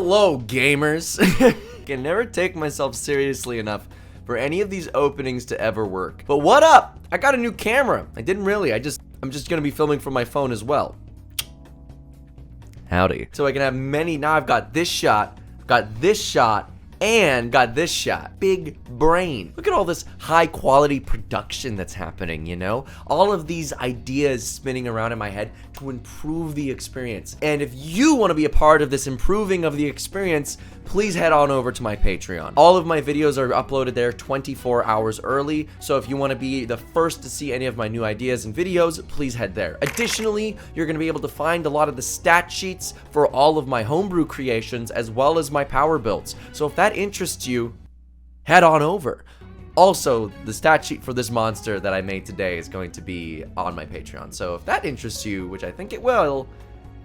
Hello, gamers. Can never take myself seriously enough for any of these openings to ever work. But what up? I got a new camera. I didn't really. I'm just gonna be filming from my phone as well. Howdy. So I can have many. Now I've got this shot, got this shot, and got this shot. Big brain. Look at all this high quality production that's happening, you know? All of these ideas spinning around in my head to improve the experience. And if you want to be a part of this improving of the experience, please head on over to my Patreon. All of my videos are uploaded there 24 hours early, so if you want to be the first to see any of my new ideas and videos, please head there. Additionally, you're going to be able to find a lot of the stat sheets for all of my homebrew creations as well as my power builds. So if that interests you, head on over. Also, the stat sheet for this monster that I made today is going to be on my Patreon. So if that interests you, which I think it will,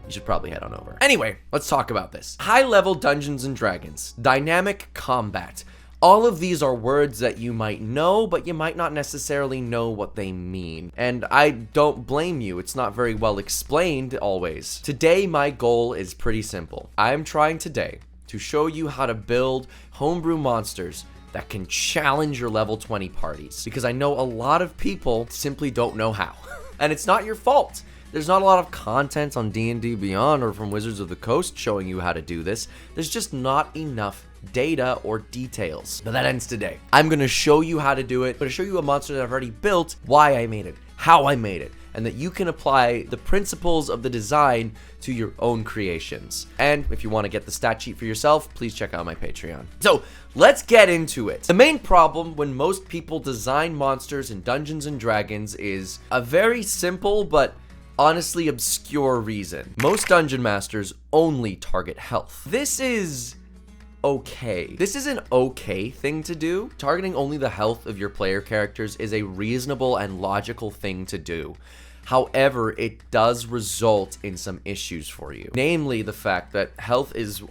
you should probably head on over. Anyway, let's talk about this. High-level Dungeons and Dragons, dynamic combat. All of these are words that you might know, but you might not necessarily know what they mean. And I don't blame you, it's not very well explained always. Today, my goal is pretty simple. I am trying today to show you how to build homebrew monsters that can challenge your level 20 parties. Because I know a lot of people simply don't know how. And it's not your fault. There's not a lot of content on D&D Beyond or from Wizards of the Coast showing you how to do this. There's just not enough data or details. But that ends today. I'm gonna show you how to do it. I'm gonna show you a monster that I've already built, why I made it, how I made it, and that you can apply the principles of the design to your own creations. And if you want to get the stat sheet for yourself, please check out my Patreon. So let's get into it. The main problem when most people design monsters in Dungeons and Dragons is a very simple but honestly obscure reason. Most dungeon masters only target health. This is okay. This is an okay thing to do. Targeting only the health of your player characters is a reasonable and logical thing to do. However, it does result in some issues for you. Namely, the fact that health is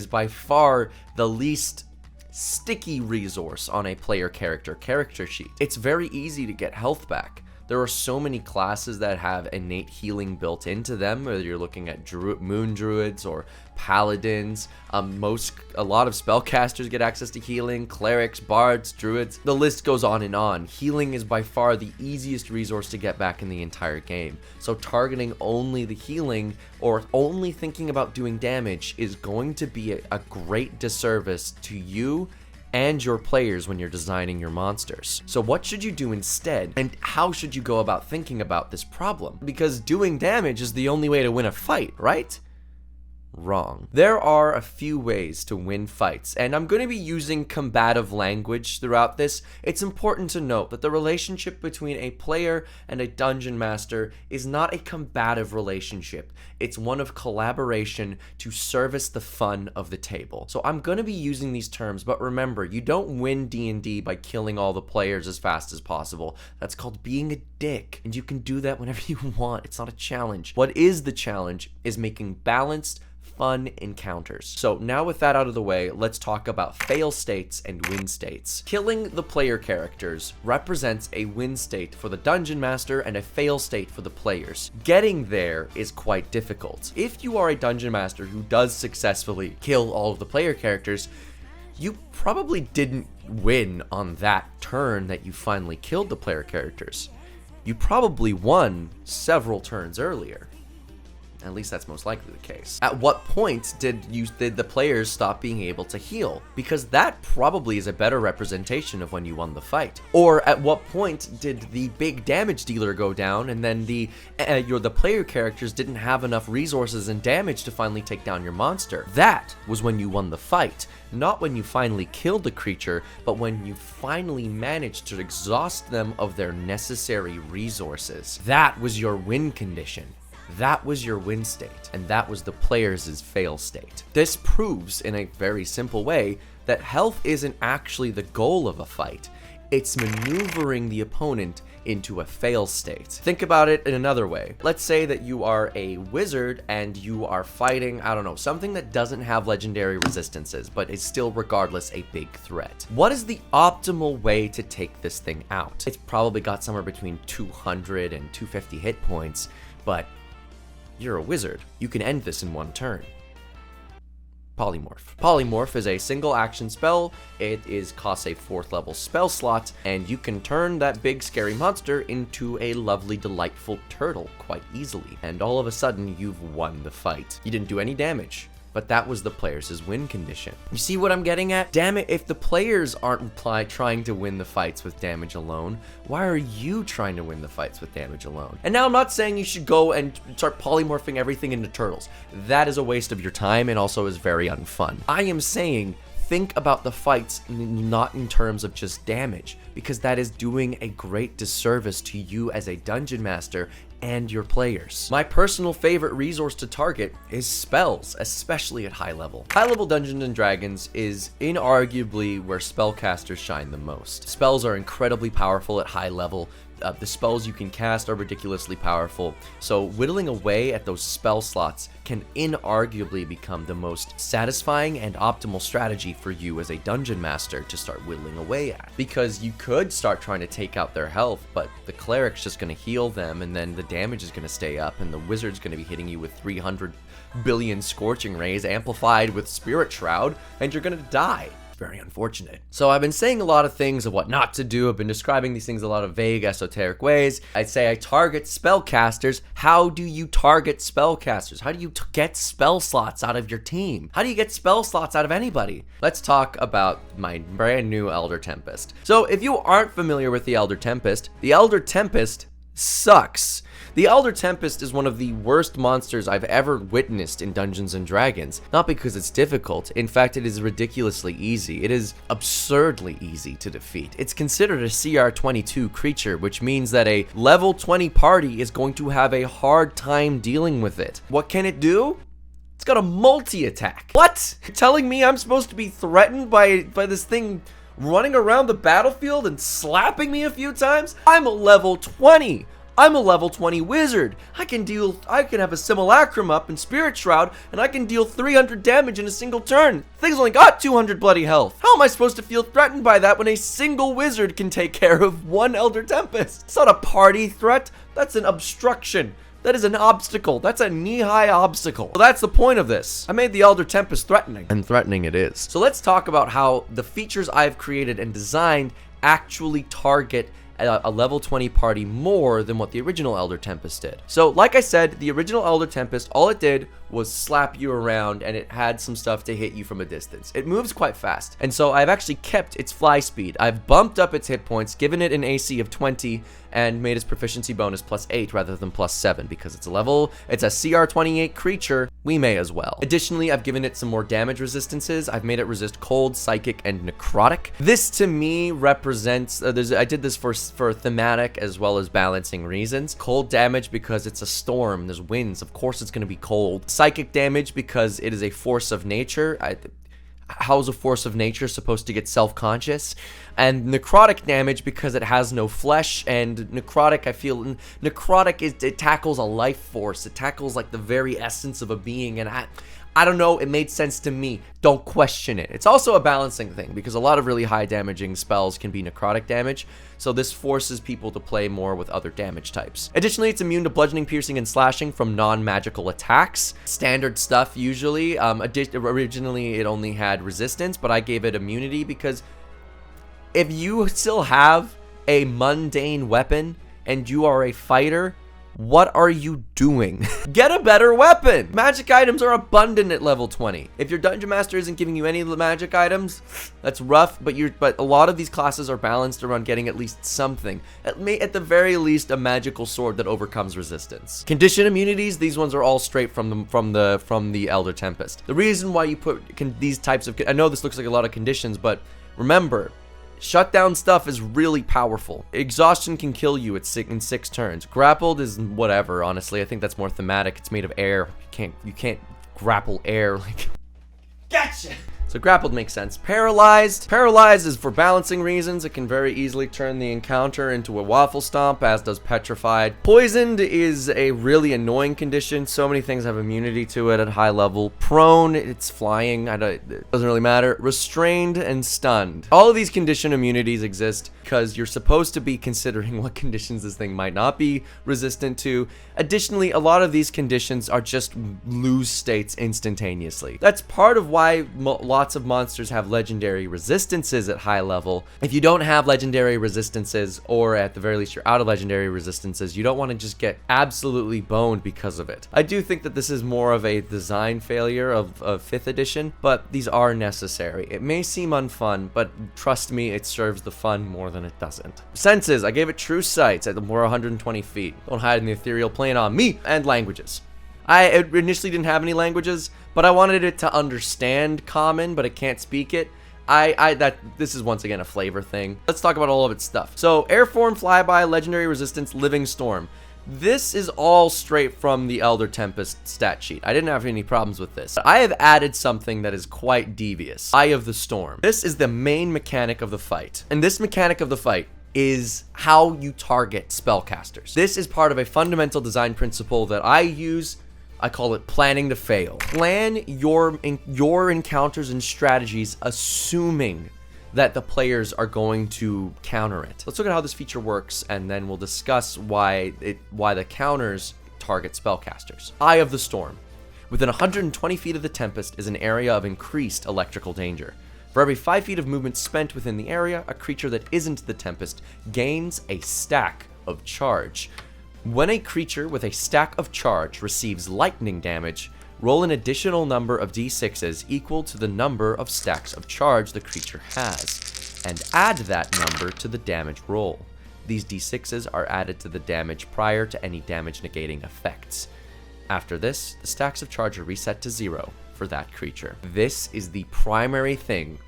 by far the least sticky resource on a player character sheet. It's very easy to get health back. There are so many classes that have innate healing built into them, whether you're looking at moon druids or paladins. A lot of spellcasters get access to healing, clerics, bards, druids. The list goes on and on. Healing is by far the easiest resource to get back in the entire game. So targeting only the healing or only thinking about doing damage is going to be a great disservice to you and your players when you're designing your monsters. So what should you do instead, and how should you go about thinking about this problem? Because doing damage is the only way to win a fight, right? Wrong. There are a few ways to win fights, and I'm going to be using combative language throughout this. It's important to note that the relationship between a player and a dungeon master is not a combative relationship. It's one of collaboration to service the fun of the table. So I'm going to be using these terms, but remember, you don't win D&D by killing all the players as fast as possible. That's called being a dick, and you can do that whenever you want. It's not a challenge. What is the challenge is making balanced, fun encounters. So now with that out of the way, let's talk about fail states and win states. Killing the player characters represents a win state for the dungeon master and a fail state for the players. Getting there is quite difficult. If you are a dungeon master who does successfully kill all of the player characters, you probably didn't win on that turn that you finally killed the player characters. You probably won several turns earlier. At least that's most likely the case. At what point did the players stop being able to heal? Because that probably is a better representation of when you won the fight. Or at what point did the big damage dealer go down and then the player characters didn't have enough resources and damage to finally take down your monster? That was when you won the fight. Not when you finally killed the creature, but when you finally managed to exhaust them of their necessary resources. That was your win condition. That was your win state, and that was the players' fail state. This proves in a very simple way that health isn't actually the goal of a fight. It's maneuvering the opponent into a fail state. Think about it in another way. Let's say that you are a wizard and you are fighting, I don't know, something that doesn't have legendary resistances, but is still regardless a big threat. What is the optimal way to take this thing out? It's probably got somewhere between 200 and 250 hit points, but you're a wizard. You can end this in one turn. Polymorph. Polymorph is a single action spell. It costs a 4th level spell slot, and you can turn that big scary monster into a lovely, delightful turtle quite easily. And all of a sudden, you've won the fight. You didn't do any damage, but that was the players' win condition. You see what I'm getting at? Damn it, if the players aren't trying to win the fights with damage alone, why are you trying to win the fights with damage alone? And now I'm not saying you should go and start polymorphing everything into turtles. That is a waste of your time and also is very unfun. I am saying think about the fights not in terms of just damage, because that is doing a great disservice to you as a dungeon master and your players. My personal favorite resource to target is spells, especially at high level. High level Dungeons and Dragons is inarguably where spellcasters shine the most. Spells are incredibly powerful at high level. The spells you can cast are ridiculously powerful, so whittling away at those spell slots can inarguably become the most satisfying and optimal strategy for you as a dungeon master to start whittling away at. Because you could start trying to take out their health, but the cleric's just going to heal them, and then the damage is going to stay up, and the wizard's going to be hitting you with 300 billion scorching rays amplified with Spirit Shroud, and you're going to die. Very unfortunate. So I've been saying a lot of things of what not to do. I've been describing these things a lot of vague, esoteric ways. I'd say I target spellcasters. How do you target spellcasters? How do you get spell slots out of your team? How do you get spell slots out of anybody? Let's talk about my brand new Elder Tempest. So if you aren't familiar with the Elder Tempest sucks. The Elder Tempest is one of the worst monsters I've ever witnessed in Dungeons and Dragons. Not because it's difficult, in fact it is ridiculously easy. It is absurdly easy to defeat. It's considered a CR 22 creature, which means that a level 20 party is going to have a hard time dealing with it. What can it do? It's got a multi-attack. What? You're telling me I'm supposed to be threatened by this thing running around the battlefield and slapping me a few times? I'm a level 20. I'm a level 20 wizard. I can have a simulacrum up in Spirit Shroud, and I can deal 300 damage in a single turn. Thing's only got 200 bloody health. How am I supposed to feel threatened by that when a single wizard can take care of one Elder Tempest? It's not a party threat. That's an obstruction. That is an obstacle. That's a knee-high obstacle. So that's the point of this. I made the Elder Tempest threatening. And threatening it is. So let's talk about how the features I've created and designed actually target a level 20 party more than what the original Elder Tempest did. So like I said, the original Elder Tempest, all it did was slap you around, and it had some stuff to hit you from a distance. It moves quite fast, and so I've actually kept its fly speed. I've bumped up its hit points, given it an AC of 20, and made its proficiency bonus +8 rather than +7, because it's a CR 28 creature, we may as well. Additionally, I've given it some more damage resistances. I've made it resist cold, psychic, and necrotic. This to me represents, I did this for thematic as well as balancing reasons. Cold damage because it's a storm, there's winds, of course it's going to be cold. Psychic damage because it is a force of nature. How is a force of nature supposed to get self-conscious? And necrotic damage because it has no flesh, and necrotic, I feel, it tackles a life force. It tackles like the very essence of a being, and I don't know, it made sense to me. Don't question it. It's also a balancing thing, because a lot of really high damaging spells can be necrotic damage, so this forces people to play more with other damage types. Additionally, it's immune to bludgeoning, piercing, and slashing from non-magical attacks. Standard stuff, usually. Originally, it only had resistance, but I gave it immunity, because if you still have a mundane weapon and you are a fighter, what are you doing? Get a better weapon! Magic items are abundant at level 20. If your Dungeon Master isn't giving you any magic items, that's rough, but a lot of these classes are balanced around getting at least something. At the very least, a magical sword that overcomes resistance. Condition immunities, these ones are all straight from the Elder Tempest. The reason why you put these types of, I know this looks like a lot of conditions, but remember, shutdown stuff is really powerful. Exhaustion can kill you in 6 turns. Grappled is whatever, honestly. I think that's more thematic. It's made of air. You can't grapple air. Like, gotcha! So grappled makes sense. Paralyzed. Paralyzed is for balancing reasons. It can very easily turn the encounter into a waffle stomp, as does petrified. Poisoned is a really annoying condition. So many things have immunity to it at high level. Prone, it's flying. It doesn't really matter. Restrained and stunned. All of these condition immunities exist because you're supposed to be considering what conditions this thing might not be resistant to. Additionally, a lot of these conditions are just lose states instantaneously. That's part of why lots of monsters have legendary resistances at high level. If you don't have legendary resistances, or at the very least you're out of legendary resistances, you don't want to just get absolutely boned because of it. I do think that this is more of a design failure of 5th edition, but these are necessary. It may seem unfun, but trust me, it serves the fun more than it doesn't. Senses, I gave it true sights at more 120 feet. Don't hide in the ethereal plane on me. And languages. I initially didn't have any languages, but I wanted it to understand common, but it can't speak it. This is once again a flavor thing. Let's talk about all of its stuff. So, Airform, Flyby, Legendary Resistance, Living Storm. This is all straight from the Elder Tempest stat sheet. I didn't have any problems with this. I have added something that is quite devious. Eye of the Storm. This is the main mechanic of the fight. And this mechanic of the fight is how you target spellcasters. This is part of a fundamental design principle that I use. I call it planning to fail. Plan your encounters and strategies assuming that the players are going to counter it. Let's look at how this feature works, and then we'll discuss why the counters target spellcasters. Eye of the Storm. Within 120 feet of the Tempest is an area of increased electrical danger. For every 5 feet of movement spent within the area, a creature that isn't the Tempest gains a stack of charge. When a creature with a stack of charge receives lightning damage, roll an additional number of d6s equal to the number of stacks of charge the creature has, and add that number to the damage roll. These d6s are added to the damage prior to any damage negating effects. After this, the stacks of charge are reset to 0 for that creature. This is the primary thing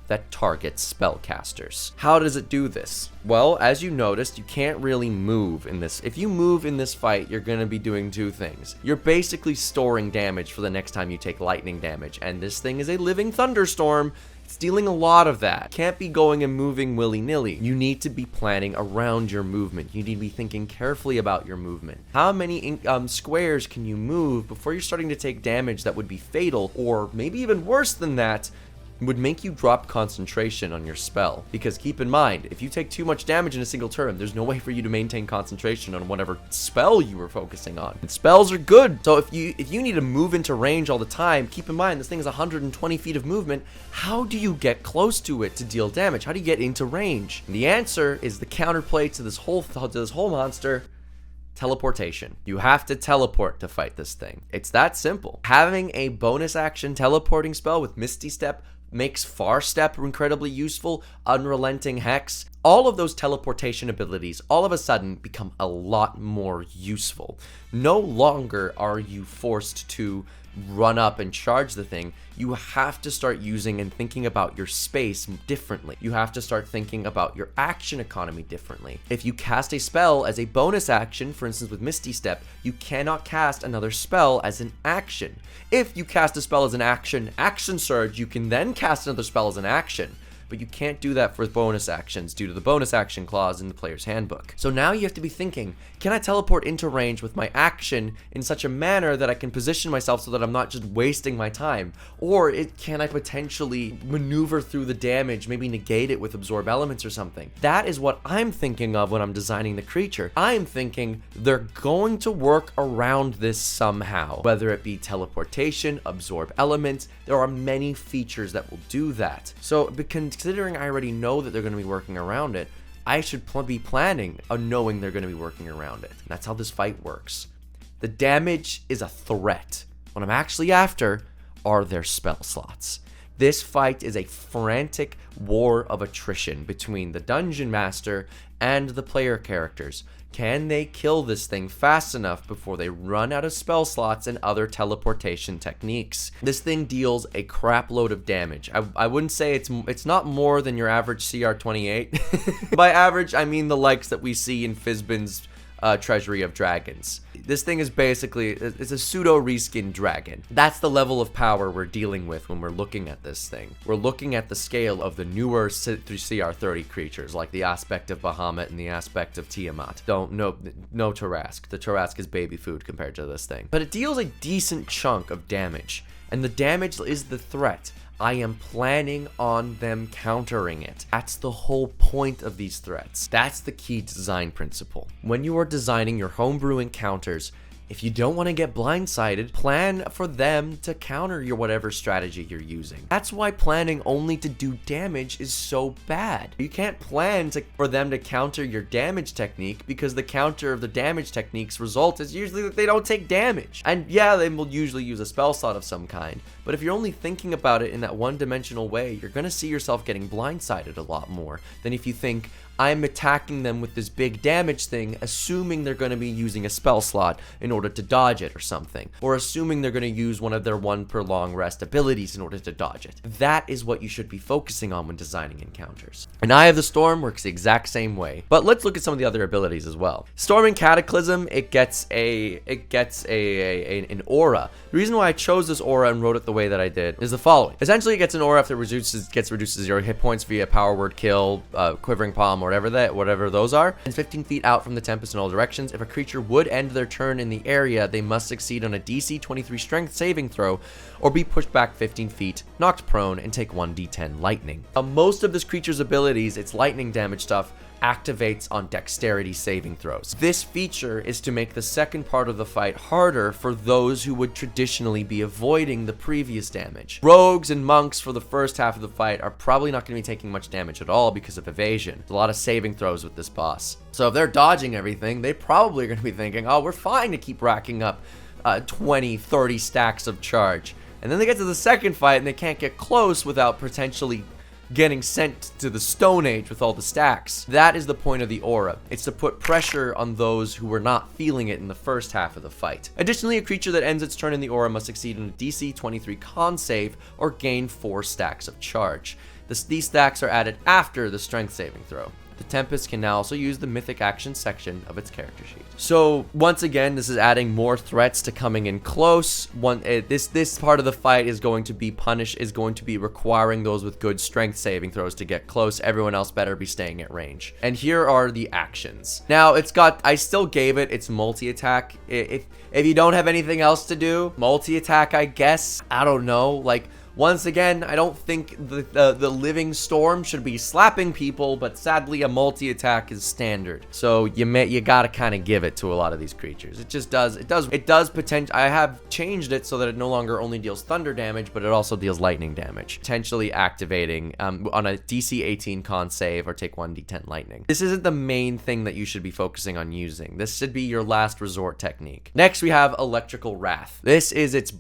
that targets spellcasters. How does it do this? Well, as you noticed, you can't really move in this. If you move in this fight, you're gonna be doing two things. You're basically storing damage for the next time you take lightning damage, and this thing is a living thunderstorm. It's dealing a lot of that. Can't be going and moving willy-nilly. You need to be planning around your movement. You need to be thinking carefully about your movement. How many squares can you move before you're starting to take damage that would be fatal, or maybe even worse than that, would make you drop concentration on your spell? Because keep in mind, if you take too much damage in a single turn, there's no way for you to maintain concentration on whatever spell you were focusing on. And spells are good, so if you need to move into range all the time, keep in mind this thing is 120 feet of movement. How do you get close to it to deal damage? How do you get into range? And the answer is the counterplay to this whole monster: teleportation. You have to teleport to fight this thing. It's that simple. Having a bonus action teleporting spell with Misty Step makes Far Step incredibly useful, Unrelenting Hex. All of those teleportation abilities all of a sudden become a lot more useful. No longer are you forced to run up and charge the thing. You have to start using and thinking about your space differently. You have to start thinking about your action economy differently. If you cast a spell as a bonus action, for instance with Misty Step, you cannot cast another spell as an action. If you cast a spell as an action surge, you can then cast another spell as an action. But you can't do that for bonus actions due to the bonus action clause in the player's handbook. So now you have to be thinking, can I teleport into range with my action in such a manner that I can position myself so that I'm not just wasting my time? Or can I potentially maneuver through the damage, maybe negate it with absorb elements or something? That is what I'm thinking of when I'm designing the creature. I'm thinking they're going to work around this somehow, whether it be teleportation, absorb elements. There are many features that will do that. So considering I already know that they're going to be working around it, I should be planning on knowing they're going to be working around it. And that's how this fight works. The damage is a threat. What I'm actually after are their spell slots. This fight is a frantic war of attrition between the dungeon master and the player characters. Can they kill this thing fast enough before they run out of spell slots and other teleportation techniques? This thing deals a crap load of damage. I wouldn't say it's not more than your average CR28. By average, I mean the likes that we see in Fizban's treasury of dragons. This thing is basically, it's a pseudo reskin dragon. That's the level of power we're dealing with when we're looking at this thing. We're looking at the scale of the newer CR30 creatures, like the aspect of Bahamut and the aspect of Tiamat. No Tarask. The Tarask is baby food compared to this thing. But it deals a decent chunk of damage, and the damage is the threat. I am planning on them countering it. That's the whole point of these threats. That's the key design principle. When you are designing your homebrew encounters, if you don't want to get blindsided, plan for them to counter your whatever strategy you're using. That's why planning only to do damage is so bad. You can't plan for them to counter your damage technique, because the counter of the damage technique's result is usually that they don't take damage. And yeah, they will usually use a spell slot of some kind, but if you're only thinking about it in that one-dimensional way, you're gonna see yourself getting blindsided a lot more than if you think, I'm attacking them with this big damage thing, assuming they're going to be using a spell slot in order to dodge it or something, or assuming they're going to use one of their 1 per long rest abilities in order to dodge it. That is what you should be focusing on when designing encounters. And Eye of the Storm works the exact same way, but let's look at some of the other abilities as well. Storming Cataclysm, it gets an aura. The reason why I chose this aura and wrote it the way that I did is the following. Essentially, it gets an aura if it reduces your hit points via power word kill, quivering palm, or whatever those are. And 15 feet out from the Tempest in all directions. If a creature would end their turn in the area, they must succeed on a DC 23 strength saving throw or be pushed back 15 feet, knocked prone, and take 1d10 lightning. Most of this creature's abilities, its lightning damage stuff, activates on dexterity saving throws. This feature is to make the second part of the fight harder for those who would traditionally be avoiding the previous damage. Rogues and monks for the first half of the fight are probably not going to be taking much damage at all because of evasion. There's a lot of saving throws with this boss. So if they're dodging everything, they probably are going to be thinking, oh, we're fine to keep racking up 20, 30 stacks of charge. And then they get to the second fight and they can't get close without potentially getting sent to the Stone Age with all the stacks. That is the point of the aura. It's to put pressure on those who were not feeling it in the first half of the fight. Additionally, a creature that ends its turn in the aura must succeed in a DC 23 con save or gain 4 stacks of charge. These stacks are added after the strength saving throw. The Tempest can now also use the mythic action section of its character sheet. So once again, this is adding more threats to coming in close. This part of the fight is going to be requiring those with good strength saving throws to get close. Everyone else better be staying at range. And here are the actions. Now I still gave it its multi-attack. If you don't have anything else to do, multi-attack, I guess. I don't know, like, once again, I don't think the Living Storm should be slapping people, but sadly a multi-attack is standard. So you gotta kind of give it to a lot of these creatures. It does potentially. I have changed it so that it no longer only deals thunder damage, but it also deals lightning damage, potentially activating on a DC 18 con save or take 1d10 lightning. This isn't the main thing that you should be focusing on using. This should be your last resort technique. Next, we have Electrical Wrath. This is its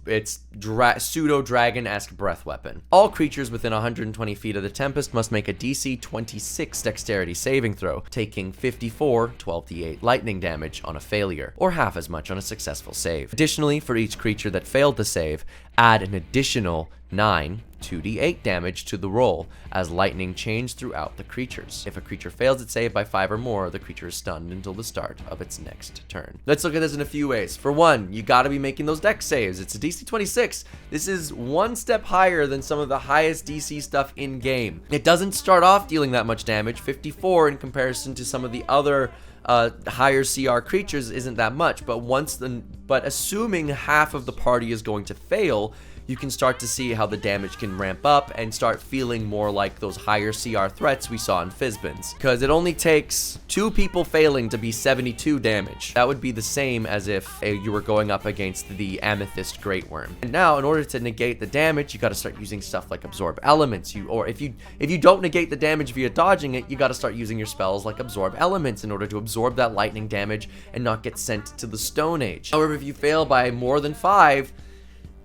pseudo dragon-esque breath weapon. All creatures within 120 feet of the Tempest must make a DC 26 dexterity saving throw, taking 54 12d8 lightning damage on a failure, or half as much on a successful save. Additionally, for each creature that failed to save, add an additional 9 2d8 damage to the roll as lightning chains throughout the creatures. If a creature fails its save by 5 or more, the creature is stunned until the start of its next turn. Let's look at this in a few ways. For one, you gotta be making those dex saves. It's a DC 26. This is one step higher than some of the highest DC stuff in game. It doesn't start off dealing that much damage. 54 in comparison to some of the other higher CR creatures isn't that much, but assuming half of the party is going to fail, you can start to see how the damage can ramp up and start feeling more like those higher CR threats we saw in Fizbin's. Because it only takes 2 people failing to be 72 damage. That would be the same as if you were going up against the Amethyst Great Worm. And now, in order to negate the damage, you gotta start using stuff like Absorb Elements. Or if you don't negate the damage via dodging it, you gotta start using your spells like Absorb Elements in order to absorb that lightning damage and not get sent to the Stone Age. However, if you fail by more than 5,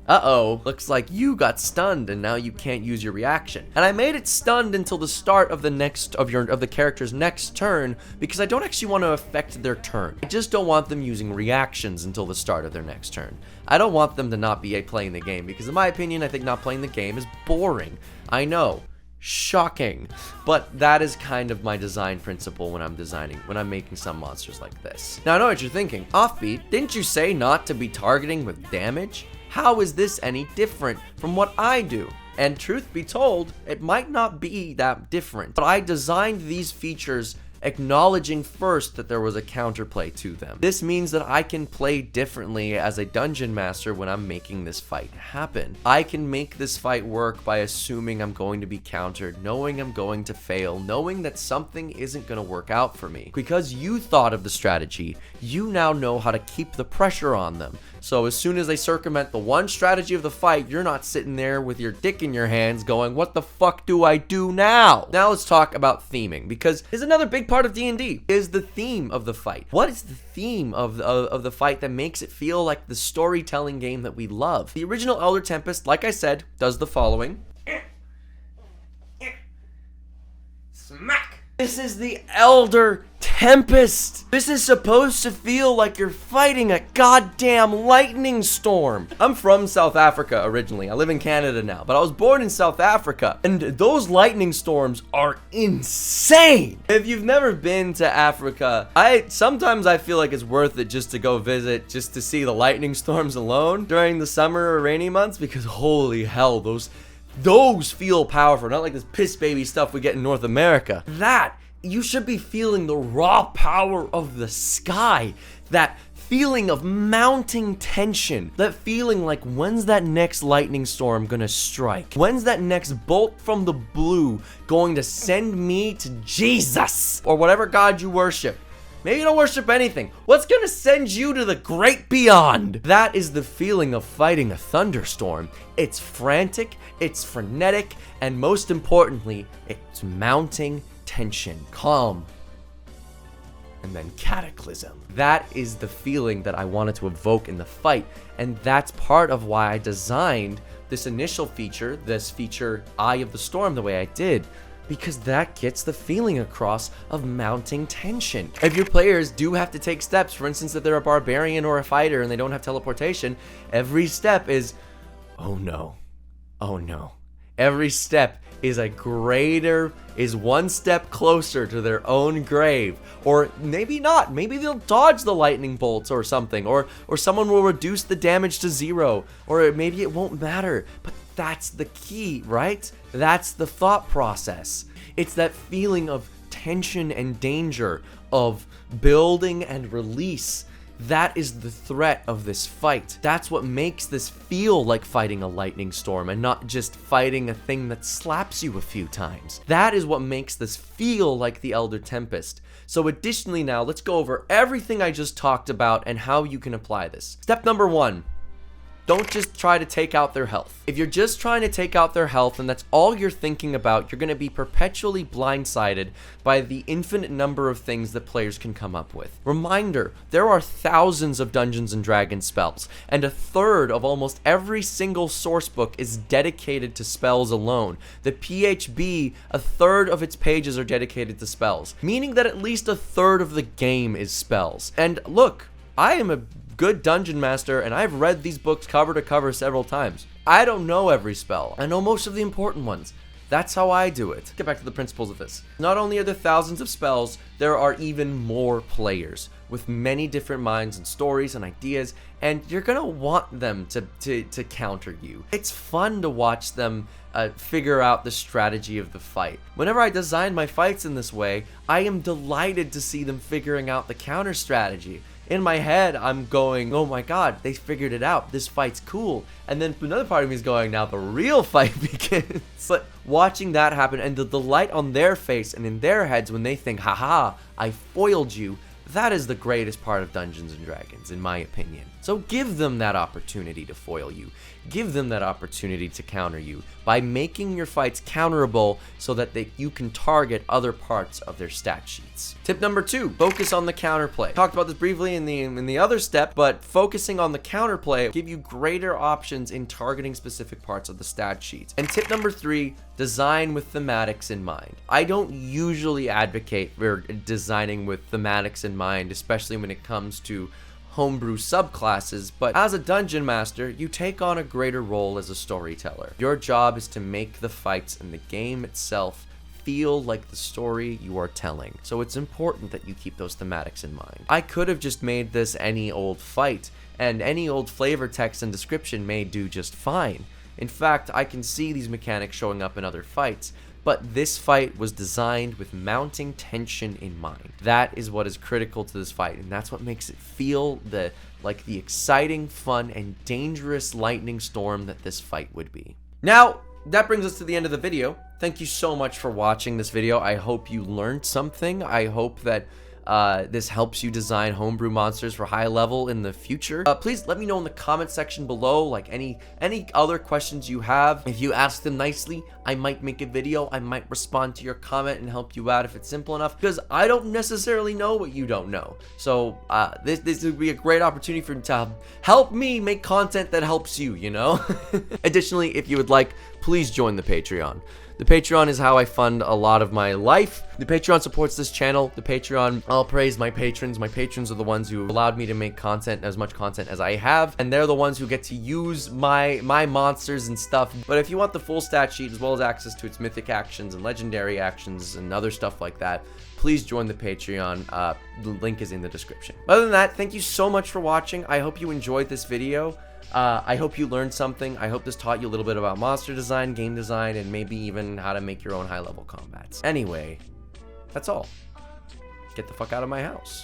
looks like you got stunned and now you can't use your reaction. And I made it stunned until the start of the character's next turn because I don't actually want to affect their turn. I just don't want them using reactions until the start of their next turn. I don't want them to not be playing the game because in my opinion, I think not playing the game is boring. I know. Shocking. But that is kind of my design principle when I'm designing, when I'm making some monsters like this. Now I know what you're thinking. Offbeat, didn't you say not to be targeting with damage? How is this any different from what I do? And truth be told, it might not be that different. But I designed these features acknowledging first that there was a counterplay to them. This means that I can play differently as a dungeon master when I'm making this fight happen. I can make this fight work by assuming I'm going to be countered, knowing I'm going to fail, knowing that something isn't going to work out for me. Because you thought of the strategy, you now know how to keep the pressure on them. So as soon as they circumvent the one strategy of the fight, you're not sitting there with your dick in your hands going, what the fuck do I do now? Now let's talk about theming, because here's another big part of D&D, is the theme of the fight. What is the theme of the fight that makes it feel like the storytelling game that we love? The original Elder Tempest, like I said, does the following. Smack! This is the Elder Tempest. This is supposed to feel like you're fighting a goddamn lightning storm. I'm from South Africa originally. I live in Canada now, but I was born in South Africa, and those lightning storms are insane. If you've never been to Africa, sometimes I feel like it's worth it just to go visit, just to see the lightning storms alone during the summer or rainy months, because holy hell, those feel powerful, not like this piss baby stuff we get in North America. You should be feeling the raw power of the sky, that feeling of mounting tension, that feeling like, when's that next lightning storm gonna strike? When's that next bolt from the blue going to send me to Jesus or whatever God you worship? Maybe you don't worship anything. What's gonna send you to the great beyond? That is the feeling of fighting a thunderstorm. It's frantic, it's frenetic, and most importantly, it's mounting tension, calm, and then cataclysm. That is the feeling that I wanted to evoke in the fight, and that's part of why I designed this initial feature, this feature Eye of the Storm, the way I did. Because that gets the feeling across of mounting tension. If your players do have to take steps, for instance, if they're a barbarian or a fighter and they don't have teleportation, every step is, oh no, oh no. Every step is one step closer to their own grave. Or maybe not, maybe they'll dodge the lightning bolts or something, or someone will reduce the damage to 0, or maybe it won't matter. But that's the key, right? That's the thought process. It's that feeling of tension and danger, of building and release. That is the threat of this fight. That's what makes this feel like fighting a lightning storm and not just fighting a thing that slaps you a few times. That is what makes this feel like the Elder Tempest. So additionally now, let's go over everything I just talked about and how you can apply this. Step number 1. Don't just try to take out their health. If you're just trying to take out their health and that's all you're thinking about, you're going to be perpetually blindsided by the infinite number of things that players can come up with. Reminder, there are thousands of Dungeons and Dragons spells, and a third of almost every single source book is dedicated to spells alone. The PHB, a third of its pages are dedicated to spells, meaning that at least a third of the game is spells. And look, I am a good dungeon master, and I've read these books cover to cover several times. I don't know every spell. I know most of the important ones. That's how I do it. Get back to the principles of this. Not only are there thousands of spells, there are even more players with many different minds and stories and ideas, and you're gonna want them to counter you. It's fun to watch them figure out the strategy of the fight. Whenever I design my fights in this way, I am delighted to see them figuring out the counter strategy. In my head, I'm going, oh my god, they figured it out. This fight's cool. And then another part of me is going, now the real fight begins. But watching that happen and the delight on their face and in their heads when they think, haha, I foiled you, that is the greatest part of Dungeons and Dragons, in my opinion. So give them that opportunity to foil you. Give them that opportunity to counter you by making your fights counterable so that you can target other parts of their stat sheets. Tip number 2, focus on the counterplay. Talked about this briefly in the other step, but focusing on the counterplay will give you greater options in targeting specific parts of the stat sheets. And tip number 3, design with thematics in mind. I don't usually advocate for designing with thematics in mind, especially when it comes to homebrew subclasses, but as a dungeon master, you take on a greater role as a storyteller. Your job is to make the fights and the game itself feel like the story you are telling. So it's important that you keep those thematics in mind. I could have just made this any old fight, and any old flavor text and description may do just fine. In fact, I can see these mechanics showing up in other fights, but this fight was designed with mounting tension in mind. That is what is critical to this fight, and that's what makes it feel like the exciting, fun, and dangerous lightning storm that this fight would be. Now, that brings us to the end of the video. Thank you so much for watching this video. I hope you learned something. I hope that this helps you design homebrew monsters for high level in the future. Please let me know in the comment section below, like any other questions you have. If you ask them nicely, I might make a video. I might respond to your comment and help you out if it's simple enough, because I don't necessarily know what you don't know. So this would be a great opportunity for you to help me make content that helps you, you know? Additionally, if you would like, please join the Patreon. The Patreon is how I fund a lot of my life. The Patreon supports this channel. The Patreon, I'll praise my patrons. My patrons are the ones who allowed me to make content, as much content as I have, and they're the ones who get to use my monsters and stuff. But if you want the full stat sheet, as well as access to its mythic actions and legendary actions and other stuff like that, please join the Patreon. The link is in the description. Other than that, thank you so much for watching. I hope you enjoyed this video. I hope you learned something. I hope this taught you a little bit about monster design, game design, and maybe even how to make your own high-level combats. Anyway, that's all. Get the fuck out of my house.